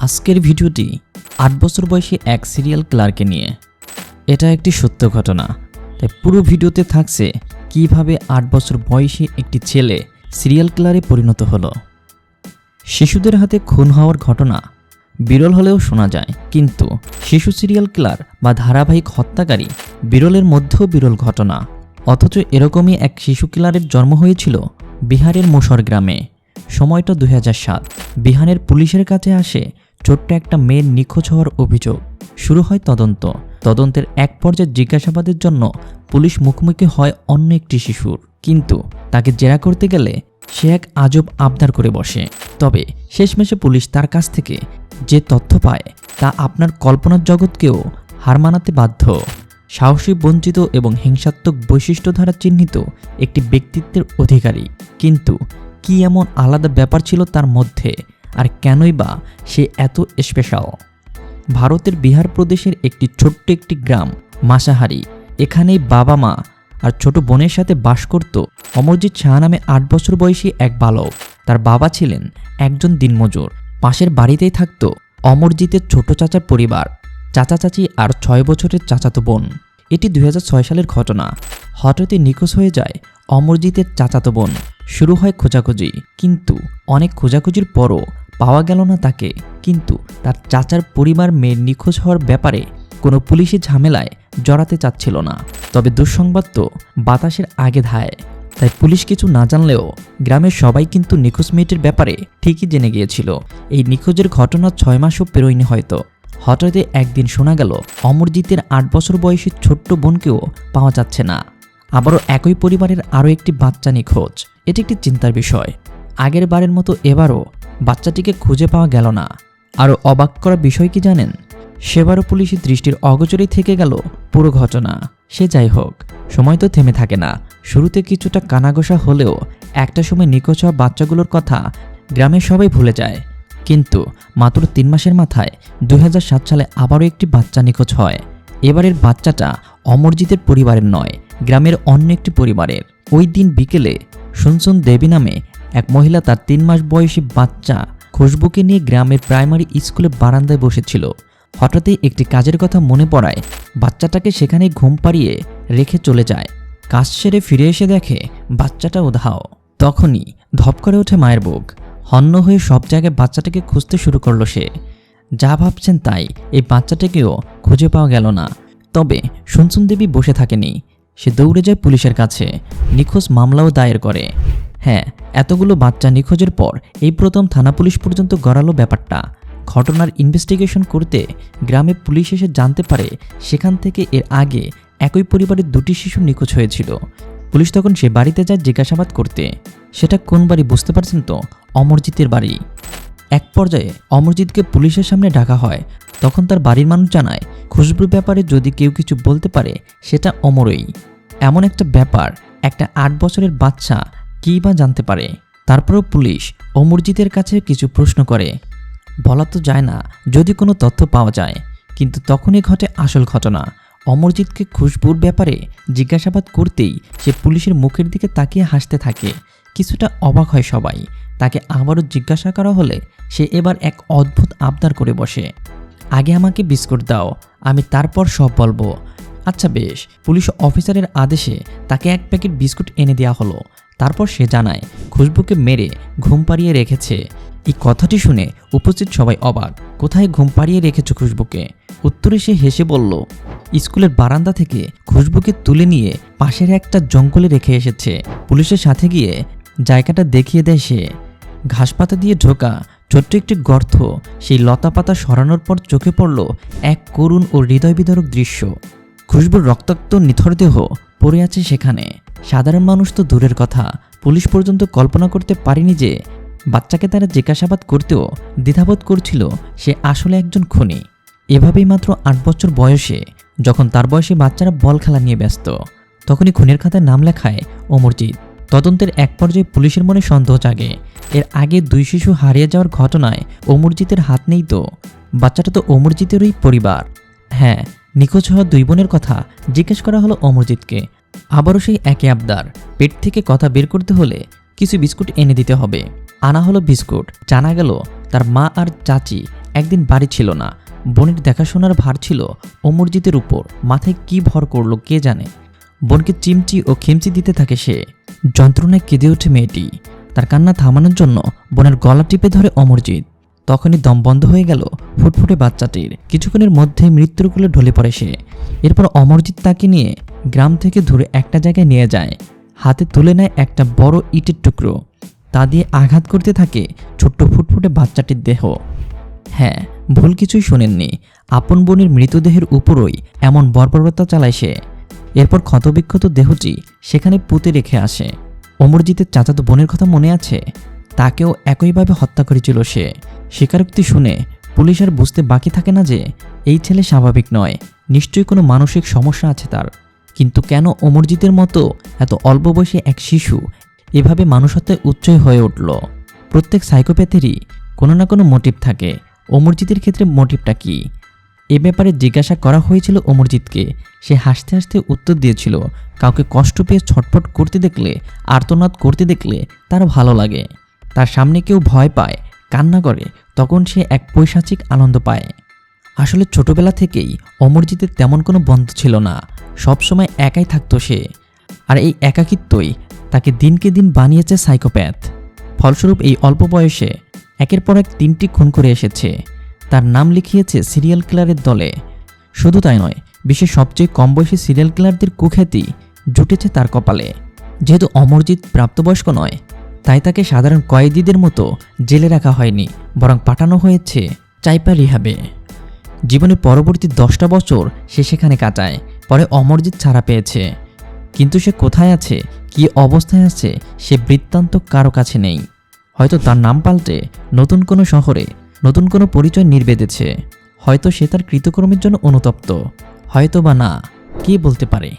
আজকের ভিডিওটি ৮ বছর বয়সী এক সিরিয়াল কিলারকে নিয়ে। এটা একটি সত্য ঘটনা, তাই পুরো ভিডিওতে থাকছে কিভাবে ৮ বছর বয়সী একটি ছেলে সিরিয়াল কিলারে পরিণত হলো। শিশুদের হাতে খুন হওয়ার ঘটনা বিরল হলেও শোনা যায়, কিন্তু শিশু সিরিয়াল কিলার বা ধারাবাহিক হত্যাকারী বিরলের মধ্যেও বিরল ঘটনা। অথচ এরকমই এক শিশু কিলারের জন্ম হয়েছিল বিহারের মুসর গ্রামে। সময়টা ২০০৭। বিহারের পুলিশের কাছে আসে ছোট্ট একটা মেয়ের নিখোঁজ হওয়ার অভিযোগ। শুরু হয় তদন্তের এক পর্যায়ে জিজ্ঞাসাবাদের জন্য পুলিশ মুখোমুখি হয় অন্য একটি শিশুর, কিন্তু তাকে জেরা করতে গেলে সে এক আজব আবদার করে বসে। তবে শেষমেশে পুলিশ তার কাছ থেকে যে তথ্য পায় তা আপনার কল্পনার জগৎকেও হার মানাতে বাধ্য। সাহসী, বঞ্চিত এবং হিংসাত্মক বৈশিষ্ট্য দ্বারা চিহ্নিত একটি ব্যক্তিত্বের অধিকারী, কিন্তু কি এমন আলাদা ব্যাপার ছিল তার মধ্যে, আর কেনই বা সে এত স্পেশাল? ভারতের বিহার প্রদেশের একটি ছোট্ট একটি গ্রাম মাসাহারি। এখানেই বাবা মা আর ছোট বোনের সাথে বাস করত অমরজিৎ শাহ নামে ৮ বছর বয়সী এক বালক। তার বাবা ছিলেন একজন দিনমজুর। পাশের বাড়িতেই থাকত অমরজিতের ছোট চাচার পরিবার, চাচা চাচি আর ৬ বছরের চাচাতো বোন। এটি ২০০৬ সালের ঘটনা। হঠাৎই নিখোঁজ হয়ে যায় অমরজিতের চাচাতো বোন। শুরু হয় খোঁজাখুঁজি, কিন্তু অনেক খোঁজাখুঁজির পরও পাওয়া গেল না তাকে। কিন্তু তার চাচার পরিবার মেয়ের নিখোঁজ হওয়ার ব্যাপারে কোনো পুলিশি ঝামেলায় জড়াতে চাচ্ছিল না। তবে দুঃসংবাদ তো বাতাসের আগে ধায়, তাই পুলিশ কিছু না জানলেও গ্রামের সবাই কিন্তু নিখোঁজ মেয়েটির ব্যাপারে ঠিকই জেনে গিয়েছিল। এই নিখোঁজের ঘটনা ৬ মাসও পেরোয়নি হয়তো। হঠাৎই একদিন শোনা গেল অমরজিতের ৮ বছর বয়সী ছোট্ট বোনকেও পাওয়া যাচ্ছে না। আবারও একই পরিবারের আরও একটি বাচ্চা নিখোঁজ। এটি একটি চিন্তার বিষয়। আগের বারের মতো এবারও বাচ্চাটিকে খুঁজে পাওয়া গেল না। আরও অবাক করা বিষয় কি জানেন? সেবারও পুলিশের দৃষ্টির অগোচরেই থেকে গেল পুরো ঘটনা। সে যাই হোক, সময় তো থেমে থাকে না। শুরুতে কিছুটা কানাঘোষা হলেও একটা সময় নিখোঁজ হওয়া বাচ্চাগুলোর কথা গ্রামের সবাই ভুলে যায়। কিন্তু মাত্র ৩ মাসের মাথায় ২০০৭ সালে আবারও একটি বাচ্চা নিখোঁজ হয়। এবারের বাচ্চাটা অমরজিতের পরিবারের নয়, গ্রামের অন্য একটি পরিবারের। ওই দিন বিকেলে সুনসুন দেবী নামে এক মহিলা তার ৩ মাস বয়সী বাচ্চা খুশবুকে নিয়ে গ্রামের প্রাইমারি স্কুলে বারান্দায় বসেছিল। হঠাৎই একটি কাজের কথা মনে পড়ায় বাচ্চাটাকে সেখানেই ঘুম পাড়িয়ে রেখে চলে যায়। কাজ সেরে ফিরে এসে দেখে বাচ্চাটা উধাও। তখনই ধপ করে ওঠে মায়ের বুক। হন্য হয়ে সব জায়গায় বাচ্চাটাকে খুঁজতে শুরু করলো সে। যা ভাবছেন তাই, এই বাচ্চাটাকেও খুঁজে পাওয়া গেল না। তবে সুনসুন দেবী বসে থাকেনি। সে দৌড়ে যায় পুলিশের কাছে, নিখোঁজ মামলাও দায়ের করে। হ্যাঁ, এতগুলো বাচ্চা নিখোঁজের পর এই প্রথম থানা পুলিশ পর্যন্ত গড়ালো ব্যাপারটা। ঘটনার ইনভেস্টিগেশন করতে গ্রামে পুলিশ এসে জানতে পারে সেখান থেকে এর আগে একই পরিবারের ২টি শিশু নিখোঁজ হয়েছিল। পুলিশ তখন সে বাড়িতে যায় জিজ্ঞাসাবাদ করতে। সেটা কোন বাড়ি বুঝতে পারছেন তো? অমরজিতের বাড়ি। এক পর্যায়ে অমরজিৎকে পুলিশের সামনে ডাকা হয়। তখন তার বাড়ির মানুষ জানায় খুশবুর ব্যাপারে যদি কেউ কিছু বলতে পারে সেটা অমরই। এমন একটা ব্যাপার একটা ৮ বছরের বাচ্চা কী বা জানতে পারে? তারপরেও পুলিশ অমরজিতের কাছে কিছু প্রশ্ন করে। বলা তো যায় না যদি কোনো তথ্য পাওয়া যায়, কিন্তু তখনই ঘটে আসল ঘটনা। অমরজিৎকে খুশবুর ব্যাপারে জিজ্ঞাসাবাদ করতেই সে পুলিশের মুখের দিকে তাকিয়ে হাসতে থাকে। কিছুটা অবাক হয় সবাই। তাকে আবারও জিজ্ঞাসা করা হলে সে এবার এক অদ্ভুত আবদার করে বসে। আগে আমাকে বিস্কুট দাও, আমি তারপর সব বলবো। আচ্ছা বেশ। পুলিশ অফিসারের আদেশে তাকে এক প্যাকেট বিস্কুট এনে দেওয়া হলো। তারপর সে জানায় খুশবুকে মেরে ঘুম পাড়িয়ে রেখেছে। এই কথাটি শুনে উপস্থিত সবাই অবাক। কোথায় ঘুম পাড়িয়ে রেখেছ খুশবুকে? উত্তরে সে হেসে বলল, স্কুলের বারান্দা থেকে খুশবুকে তুলে নিয়ে পাশের একটা জঙ্গলে রেখে এসেছে। পুলিশের সাথে গিয়ে জায়গাটা দেখিয়ে দেয় সে। ঘাসপাতা দিয়ে ঢোকা ছোট্ট একটি গর্ত। সেই লতা পাতা সরানোর পর চোখে পড়ল এক করুণ ও হৃদয় বিদারক দৃশ্য। খুশবুর রক্তাক্ত নিথর দেহ পড়ে আছে সেখানে। সাধারণ মানুষ তো দূরের কথা, পুলিশ পর্যন্ত কল্পনা করতে পারেনি যে বাচ্চাকে তারা জিজ্ঞাসাবাদ করতেও দ্বিধাবোধ করছিল সে আসলে একজন খুনি। এভাবেই মাত্র ৮ বছর বয়সে, যখন তার বয়সী বাচ্চারা বল খেলা নিয়ে ব্যস্ত, তখনই খুনের খাতায় নাম লেখায় অমরজিৎ। তদন্তের এক পর্যায়ে পুলিশের মনে সন্দেহ জাগে। এর আগে ২ শিশু হারিয়ে যাওয়ার ঘটনায় অমরজিতের হাত নেই তো? বাচ্চাটা তো অমরজিতেরই পরিবার। হ্যাঁ, নিখোঁজ হওয়া ২ বোনের কথা জিজ্ঞেস করা হলো অমরজিৎকে। আবারও সেই একই আবদার। পেট থেকে কথা বের করতে হলে কিছু বিস্কুট এনে দিতে হবে। আনা হলো বিস্কুট। জানা গেল তার মা আর চাচি একদিন বাড়ি ছিল না। বোনের দেখাশোনার ভার ছিল অমরজিতের উপর। মাথায় কি ভর করলো কে জানে। বোনকে চিমটি ও খিমচি দিতে থাকে সে। যন্ত্রণায় কেঁদে ওঠে মেয়েটি। তার কান্না থামানোর জন্য বোনের গলা টিপে ধরে অমরজিৎ। তখনই দম বন্ধ হয়ে গেল ফুটফুটে বাচ্চাটির। কিছুক্ষণের মধ্যেই মৃত্যুর কোলে ঢলে পড়ে সে। এরপর অমরজিৎ তাকে নিয়ে গ্রাম থেকে দূরে একটা জায়গায় নিয়ে যায়। হাতে তুলে নেয় একটা বড় ইটের টুকরো। তা দিয়ে আঘাত করতে থাকে ছোট্ট ফুটফুটে বাচ্চাটির দেহ। হ্যাঁ, ভুল কিছুই শোনেননি। আপন বোনের মৃতদেহের উপরই এমন বর্বরতা চালায় সে। এরপর ক্ষতবিক্ষত দেহটি সেখানে পুঁতে রেখে আসে। অমরজিতের চাচাতো বোনের কথা মনে আছে? তাকেও একইভাবে হত্যা করেছিল সে। স্বীকারোক্তি শুনে পুলিশ আর বুঝতে বাকি থাকে না যে এই ছেলে স্বাভাবিক নয়, নিশ্চয়ই কোনো মানসিক সমস্যা আছে তার। কিন্তু কেন অমরজিতের মতো এত অল্প বয়সী এক শিশু এভাবে মানুষত্বের উচ্চয় হয়ে উঠল? প্রত্যেক সাইকোপ্যাথেরই কোনো না কোনো মোটিভ থাকে। অমরজিতের ক্ষেত্রে মোটিভটা কি? এ ব্যাপারে জিজ্ঞাসা করা হয়েছিল অমরজিৎকে। সে হাসতে হাসতে উত্তর দিয়েছিল, কাউকে কষ্ট পেয়ে ছটফট করতে দেখলে, আর্তনাদ করতে দেখলে তার ভালো লাগে। তার সামনে কেউ ভয় পায়, কান্না করে, তখন সে এক পৈশাচিক আনন্দ পায়। আসলে ছোটবেলা থেকেই অমরজিতের তেমন কোনো বন্ধু ছিল না। সবসময় একাই থাকতো সে। আর এই একাকিত্বই তাকে দিনকে দিন বানিয়েছে সাইকোপ্যাথ। ফলস্বরূপ এই অল্প বয়সে একের পর এক 3টি খুন করে এসেছে। তার নাম লিখিয়েছে সিরিয়াল কিলারের দলে। শুধু তাই নয়, বিশ্বের সবচেয়ে কম বয়সী সিরিয়াল কিলারদের কুখ্যাতি জুটেছে তার কপালে। যেহেতু অমরজিৎ প্রাপ্তবয়স্ক নয়, তাই তাকে সাধারণ কয়েদিদের মতো জেলে রাখা হয়নি, বরং পাঠানো হয়েছে চাইপা রিহাবে। জীবনের পরবর্তী 10টা বছর সে সেখানে কাটায়। পরে অমরজিৎ ছাড়া পেয়েছে, কিন্তু সে কোথায় আছে, কী অবস্থায় আছে, সে বৃত্তান্ত কারো কাছে নেই। হয়তো তার নাম পাল্টে নতুন কোনো শহরে নতুন কোনো পরিচয় নির্বেঁধেছে। হয়তো সে তার কৃতকর্মের জন্য অনুতপ্ত, হয়তো বা না, কে বলতে পারে।